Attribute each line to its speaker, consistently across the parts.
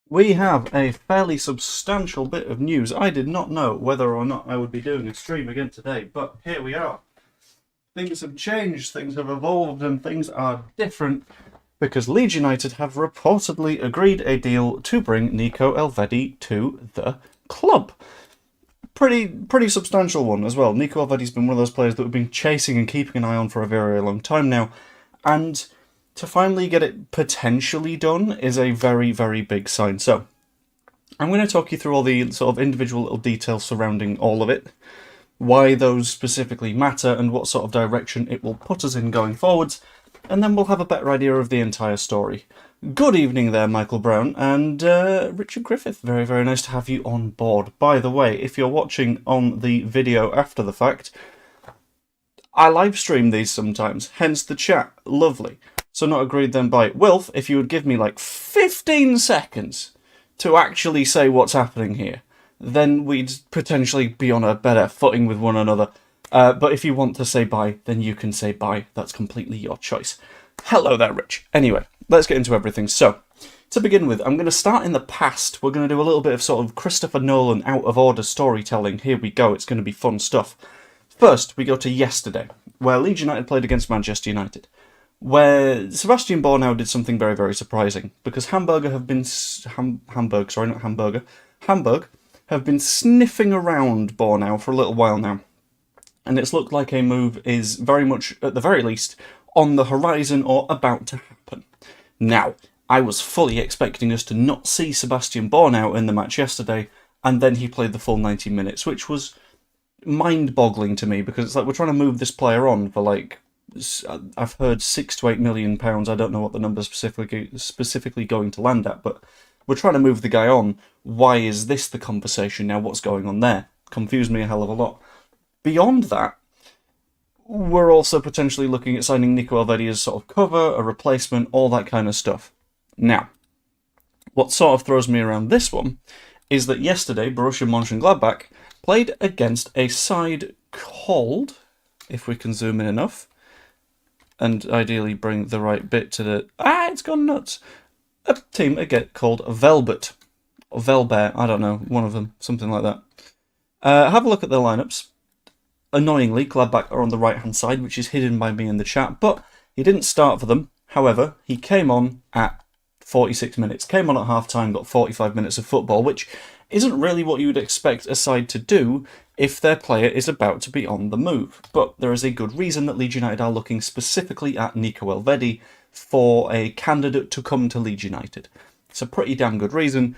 Speaker 1: We have a fairly substantial bit of news. I did not know whether or not I would be doing a stream again today, but here we are. Things have changed, things have evolved, and things are different because Leeds United have reportedly agreed a deal to bring Nico Elvedi to the club. Pretty substantial one as well. Nico Elvedi's been one of those players that we've been chasing and keeping an eye on for a very, very long time now, and to finally get it potentially done is a very, very big sign. So, I'm going to talk you through all the sort of individual little details surrounding all of it, why those specifically matter, and what sort of direction it will put us in going forwards, and then we'll have a better idea of the entire story. Good evening there, Michael Brown, and Richard Griffith. Very, very nice to have you on board. By the way, if you're watching on the video after the fact, I live stream these sometimes, hence the chat. Lovely. So not agreed then by Wilf, if you would give me like 15 seconds to actually say what's happening here, then we'd potentially be on a better footing with one another. But if you want to say bye, then you can say bye. That's completely your choice. Hello there, Rich. Anyway, let's get into everything. So, to begin with, I'm going to start in the past. We're going to do a little bit of sort of Christopher Nolan out-of-order storytelling. Here we go. It's going to be fun stuff. First, we go to yesterday, where Leeds United played against Manchester United, where Sebastian Bornau did something very, very surprising, because Hamburg have been sniffing around Bornau for a little while now, and it's looked like a move is very much, at the very least, on the horizon or about to happen. Now, I was fully expecting us to not see Sebastian Bornau in the match yesterday, and then he played the full 90 minutes, which was mind-boggling to me, because it's like we're trying to move this player on for, like, I've heard £6 to £8 million. I don't know what the number specifically going to land at, but we're trying to move the guy on. Why is this the conversation now? What's going on there? Confused me a hell of a lot. Beyond that, we're also potentially looking at signing Nico Elvedi as sort of cover, a replacement, all that kind of stuff. Now, what sort of throws me around this one is that yesterday Borussia Mönchengladbach played against a side called, if we can zoom in enough, and ideally bring the right bit to the... it's gone nuts! A team again called Velbert. Or Velbert, I don't know, one of them, something like that. Have a look at their lineups. Annoyingly, Gladbach are on the right-hand side, which is hidden by me in the chat, but he didn't start for them. However, he came on at 46 minutes, came on at half-time, got 45 minutes of football, which isn't really what you would expect a side to do if their player is about to be on the move. But there is a good reason that Leeds United are looking specifically at Nico Elvedi for a candidate to come to Leeds United. It's a pretty damn good reason.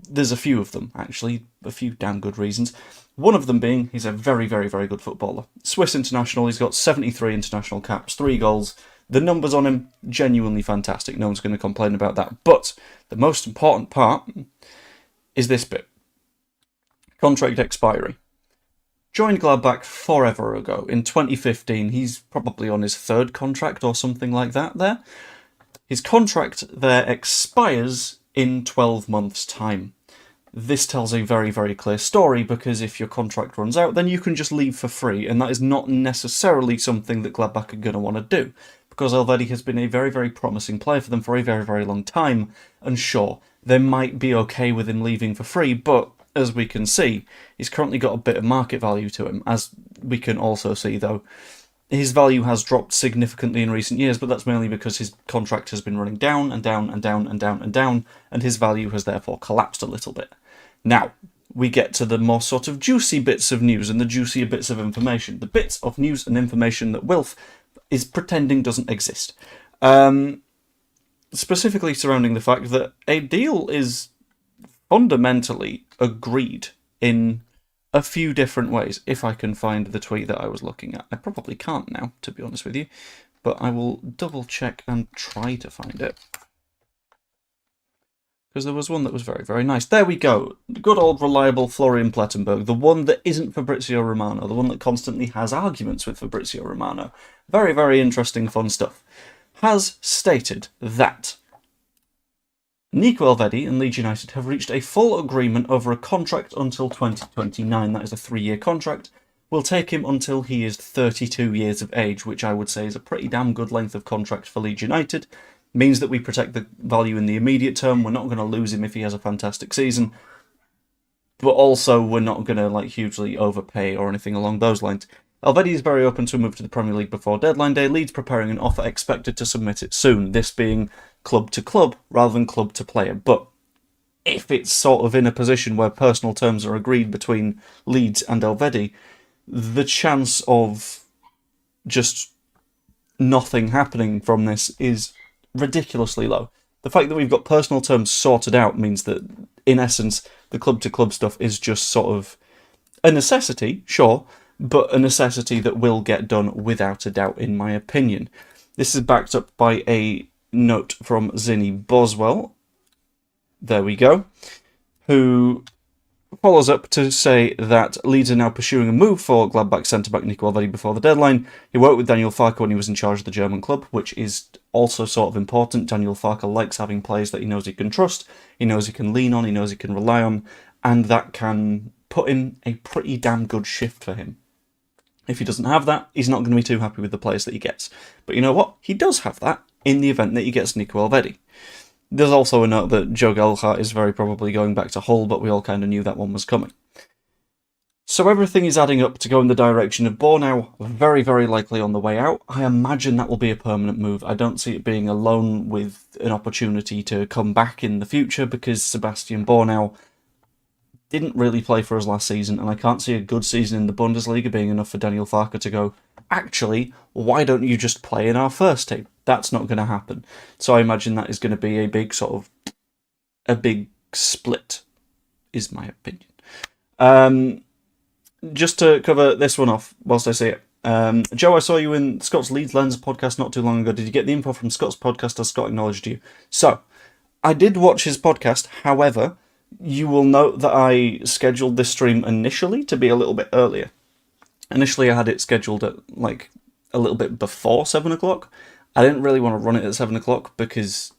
Speaker 1: There's a few of them, actually, a few damn good reasons. One of them being he's a very, very, very good footballer. Swiss international, he's got 73 international caps, 3 goals. The numbers on him, genuinely fantastic. No one's going to complain about that. But the most important part is this bit. Contract expiry. Joined Gladbach forever ago, in 2015. He's probably on his 3rd contract or something like that there. His contract there expires in 12 months' time. This tells a very, very clear story, because if your contract runs out, then you can just leave for free, and that is not necessarily something that Gladbach are going to want to do, because Elvedi has been a very, very promising player for them for a very, very long time, and sure, they might be okay with him leaving for free, but as we can see, he's currently got a bit of market value to him. As we can also see, though, his value has dropped significantly in recent years, but that's mainly because his contract has been running down and down and down and down and down, and his value has therefore collapsed a little bit. Now, we get to the more sort of juicy bits of news and the juicier bits of information. The bits of news and information that Wilf is pretending doesn't exist. Specifically surrounding the fact that a deal is fundamentally agreed in a few different ways. If I can find the tweet that I was looking at. I probably can't now, to be honest with you, but I will double check and try to find it, because there was one that was very, very nice. There we go. Good old reliable Florian Plettenberg, the one that isn't Fabrizio Romano, the one that constantly has arguments with Fabrizio Romano. Very, very interesting, fun stuff. Has stated that Nico Elvedi and Leeds United have reached a full agreement over a contract until 2029. That is a 3-year contract. Will take him until he is 32 years of age, which I would say is a pretty damn good length of contract for Leeds United. means that we protect the value in the immediate term. We're not going to lose him if he has a fantastic season, but also we're not going to like hugely overpay or anything along those lines. Elvedi is very open to a move to the Premier League before deadline day. Leeds preparing an offer, expected to submit it soon. This being club to club rather than club to player. But if it's sort of in a position where personal terms are agreed between Leeds and Elvedi, the chance of just nothing happening from this is ridiculously low. The fact that we've got personal terms sorted out means that, in essence, the club-to-club stuff is just sort of a necessity, sure, but a necessity that will get done without a doubt, in my opinion. This is backed up by a note from Zinny Boswell. There we go. Who follows up to say that Leeds are now pursuing a move for Gladbach centre-back Nico Elvedi before the deadline. He worked with Daniel Farke when he was in charge of the German club, which is also sort of important. Daniel Farke likes having players that he knows he can trust, he knows he can lean on, he knows he can rely on, and that can put in a pretty damn good shift for him. If he doesn't have that, he's not going to be too happy with the players that he gets. But you know what? He does have that in the event that he gets Nico Elvedi. There's also a note that Joe Gelhardt is very probably going back to Hull, but we all kind of knew that one was coming. So everything is adding up to go in the direction of Bornau, very, very likely on the way out. I imagine that will be a permanent move. I don't see it being a loan with an opportunity to come back in the future, because Sebastian Bornau didn't really play for us last season, and I can't see a good season in the Bundesliga being enough for Daniel Farke to go, actually, why don't you just play in our first team? That's not going to happen. So I imagine that is going to be a big split, is my opinion. Just to cover this one off whilst I say it. Joe, I saw you in Scott's Leeds Lens podcast not too long ago. Did you get the info from Scott's podcast as Scott acknowledged you? So, I did watch his podcast. However, you will note that I scheduled this stream initially to be a little bit earlier. Initially, I had it scheduled at like a little bit before 7 o'clock. I didn't really want to run it at 7 o'clock because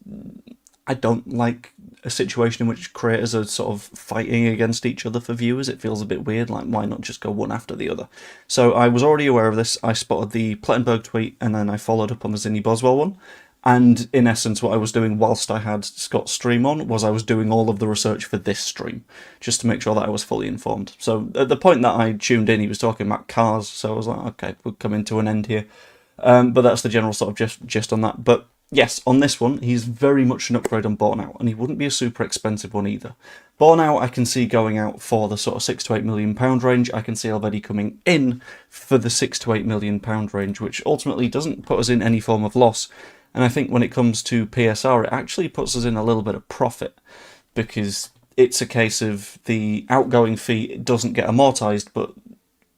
Speaker 1: I don't like a situation in which creators are sort of fighting against each other for viewers. It feels a bit weird, like why not just go one after the other? So I was already aware of this. I spotted the Plettenberg tweet and then I followed up on the Zinny Boswell one. And in essence, what I was doing whilst I had Scott's stream on was I was doing all of the research for this stream, just to make sure that I was fully informed. So at the point that I tuned in, he was talking about cars, so I was like, okay, we're coming to an end here. But that's the general sort of gist on that. But yes, on this one, he's very much an upgrade on Bornau, and he wouldn't be a super expensive one either. Bornau, I can see going out for the sort of £6 to £8 million range. I can see Elvedi coming in for the £6 to £8 million range, which ultimately doesn't put us in any form of loss. And I think when it comes to PSR, it actually puts us in a little bit of profit, because it's a case of the outgoing fee doesn't get amortised, but,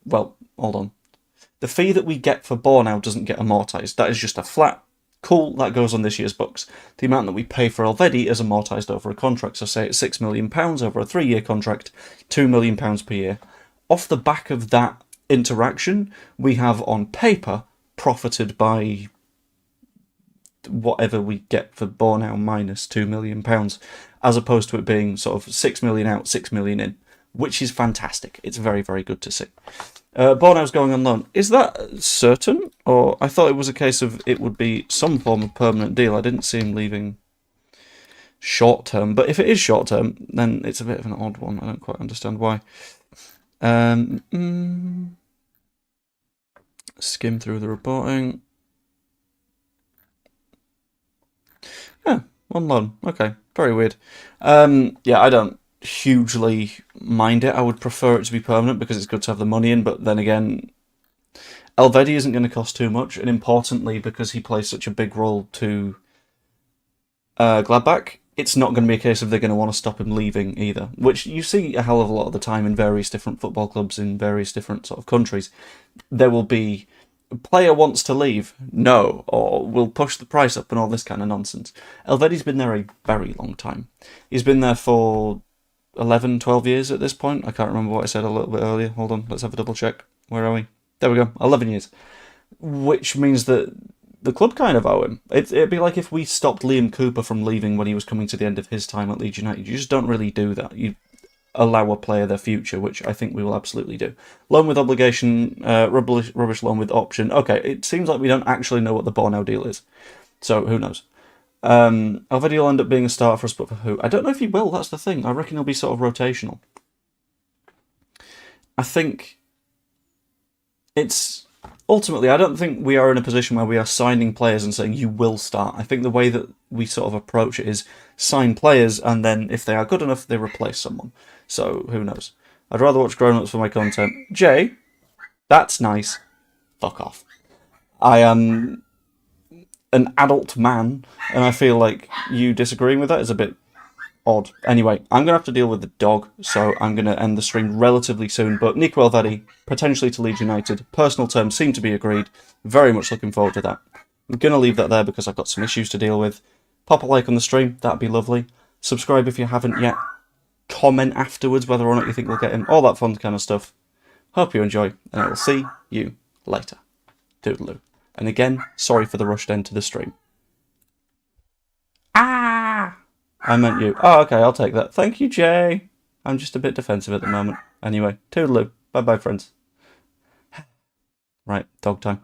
Speaker 1: well, hold on. The fee that we get for Bornau doesn't get amortised. That is just a flat, cool, that goes on this year's books. The amount that we pay for Elvedi is amortised over a contract. So say it's £6 million over a 3-year contract, £2 million per year. Off the back of that interaction, we have on paper profited by whatever we get for Bornau minus £2 million, as opposed to it being sort of 6 million out, 6 million in, which is fantastic. It's very, very good to see. Bornau's going on loan. Is that certain? Or I thought it was a case of it would be some form of permanent deal. I didn't see him leaving short term, but if it is short term, then it's a bit of an odd one. I don't quite understand why. Skim through the reporting. Yeah, on loan. Okay, very weird. Yeah, I don't hugely mind it. I would prefer it to be permanent because it's good to have the money in, but then again, Elvedi isn't going to cost too much, and importantly, because he plays such a big role to Gladbach, it's not going to be a case of they're going to want to stop him leaving either, which you see a hell of a lot of the time in various different football clubs in various different sort of countries. There will be player wants to leave, no, or we'll push the price up and all this kind of nonsense. Elvedi's been there a very long time. He's been there for 11, 12 years at this point. I can't remember what I said a little bit earlier. Hold on, let's have a double check. Where are we? There we go, 11 years. Which means that the club kind of owe him. It'd be like if we stopped Liam Cooper from leaving when he was coming to the end of his time at Leeds United. You just don't really do that. You allow a player their future, which I think we will absolutely do. Loan with obligation, rubbish loan with option. Okay, it seems like we don't actually know what the Bornau deal is, so who knows. Elvedi will end up being a starter for us, but for who? I don't know if he will, that's the thing. I reckon he'll be sort of rotational. I think it's... Ultimately, I don't think we are in a position where we are signing players and saying, you will start. I think the way that we sort of approach it is sign players, and then if they are good enough, they replace someone. So, who knows? I'd rather watch grown-ups for my content. Jay, that's nice. Fuck off. I am an adult man, and I feel like you disagreeing with that is a bit odd. Anyway, I'm going to have to deal with the dog, so I'm going to end the stream relatively soon. But Nico Elvedi, potentially to Leeds United. Personal terms seem to be agreed. Very much looking forward to that. I'm going to leave that there because I've got some issues to deal with. Pop a like on the stream, that'd be lovely. Subscribe if you haven't yet. Comment afterwards whether or not you think we'll get him. All that fun kind of stuff. Hope you enjoy, and I will see you later. Toodaloo. And again, sorry for the rushed end to the stream. Ah! I meant you. Oh, okay, I'll take that. Thank you, Jay. I'm just a bit defensive at the moment. Anyway, toodaloo. Bye-bye, friends. Right, dog time.